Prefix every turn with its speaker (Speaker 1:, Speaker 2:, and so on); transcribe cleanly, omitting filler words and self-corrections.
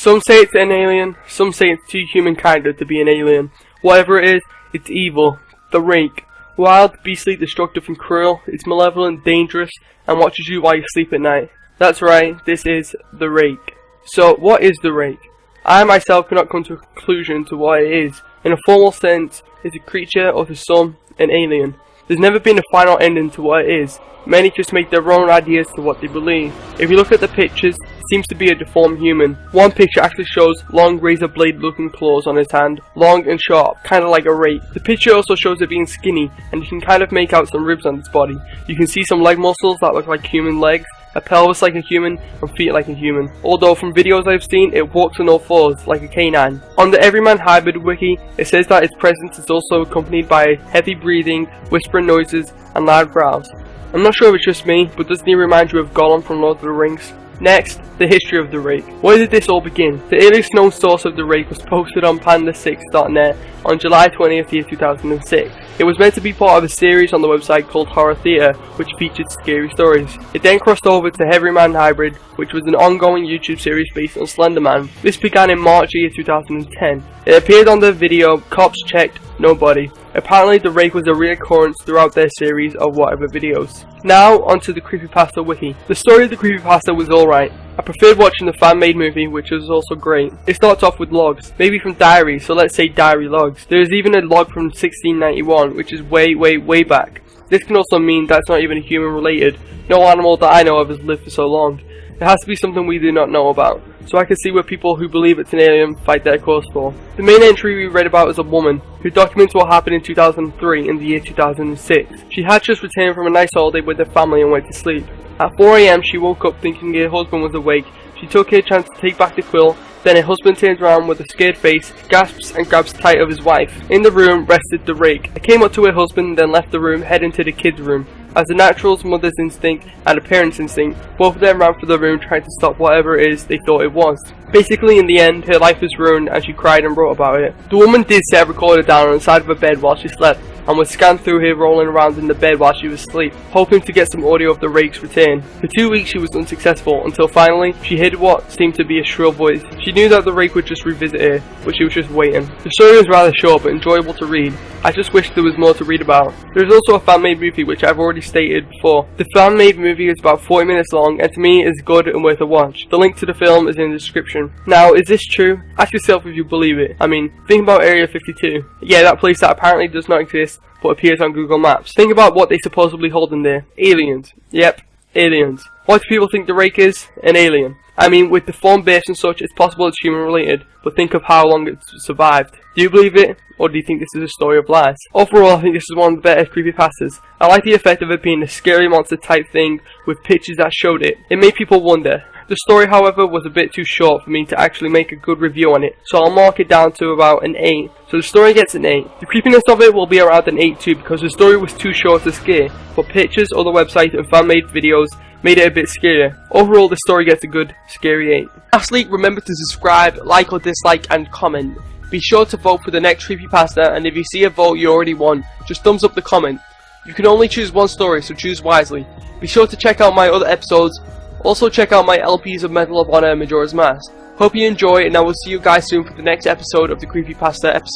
Speaker 1: Some say it's an alien, some say it's too humankind to be an alien. Whatever it is, it's evil. The Rake. Wild, beastly, destructive and cruel. It's malevolent, dangerous, and watches you while you sleep at night. That's right, this is the Rake. So, what is the Rake? I myself cannot come to a conclusion to what it is. In a formal sense, it's a creature of the sun, an alien. There's never been a final ending to what it is. Many just make their own ideas to what they believe. If you look at the pictures, it seems to be a deformed human. One picture actually shows long razor blade looking claws on his hand, long and sharp, kinda like a rake. The picture also shows it being skinny, and you can kind of make out some ribs on its body. You can see some leg muscles that look like human legs, a pelvis like a human, and feet like a human. Although from videos I've seen, it walks on all fours, like a canine. On the Everyman Hybrid wiki, it says that its presence is also accompanied by heavy breathing, whispering noises, and loud growls. I'm not sure if it's just me, but doesn't he remind you of Gollum from Lord of the Rings? Next, the history of the Rake. Where did this all begin? The earliest known source of the Rake was posted on panda6.net on July 20th, 2006. It was meant to be part of a series on the website called Horror Theatre, which featured scary stories. It then crossed over to Everyman Hybrid, which was an ongoing YouTube series based on Slenderman. This began in March 2010. It appeared on the video Cops Checked, Nobody. Apparently the Rake was a reoccurrence throughout their series of whatever videos. Now onto the Creepypasta wiki. The story of the Creepypasta was alright. I preferred watching the fan-made movie, which was also great. It starts off with logs, maybe from diaries, so let's say diary logs. There is even a log from 1691, which is way back. This can also mean that's not even human related. No animal that I know of has lived for so long. It has to be something we do not know about, so I can see where people who believe it's an alien fight their cause for. The main entry we read about is a woman who documents what happened in 2003 in the year 2006. She had just returned from a nice holiday with her family and went to sleep. At 4 AM she woke up thinking her husband was awake. She took her chance to take back the quill. Then her husband turns around with a scared face, gasps and grabs tight of his wife. In the room rested the Rake. I came up to her husband and then left the room, heading to the kids' room. As a natural's mother's instinct and a parent's instinct, both of them ran for the room trying to stop whatever it is they thought it was. Basically, in the end, her life was ruined and she cried and wrote about it. The woman did set a recorder down on the side of her bed while she slept, and was scanned through her rolling around in the bed while she was asleep, hoping to get some audio of the Rake's return. For 2 weeks she was unsuccessful, until finally, she heard what seemed to be a shrill voice. She knew that the Rake would just revisit her, but she was just waiting. The story was rather short but enjoyable to read. I just wish there was more to read about. There is also a fan-made movie which I've already stated before. The fan-made movie is about 40 minutes long and to me is good and worth a watch. The link to the film is in the description. Now, is this true? Ask yourself if you believe it. I mean, think about Area 52. Yeah, that place that apparently does not exist but appears on Google Maps. Think about what they supposedly hold in there. Aliens. Yep, aliens. Why do people think the Rake is an alien? I mean, with the form base and such, it's possible it's human related, but think of how long it's survived. Do you believe it, or do you think this is a story of lies? Overall, I think this is one of the better creepypastas. I like the effect of it being a scary monster type thing with pictures that showed it. It made people wonder. The story, however, was a bit too short for me to actually make a good review on it, so I'll mark it down to about an 8. So the story gets an 8. The creepiness of it will be around an 8 too, because the story was too short to scare, but pictures, other websites and fan-made videos made it a bit scarier. Overall, the story gets a good, scary 8. Lastly, remember to subscribe, like or dislike, and comment. Be sure to vote for the next creepypasta, and if you see a vote you already won, just thumbs up the comment. You can only choose one story, so choose wisely. Be sure to check out my other episodes. Also check out my LPs of Medal of Honor and Majora's Mask. Hope you enjoy, and I will see you guys soon for the next episode of the Creepypasta episode.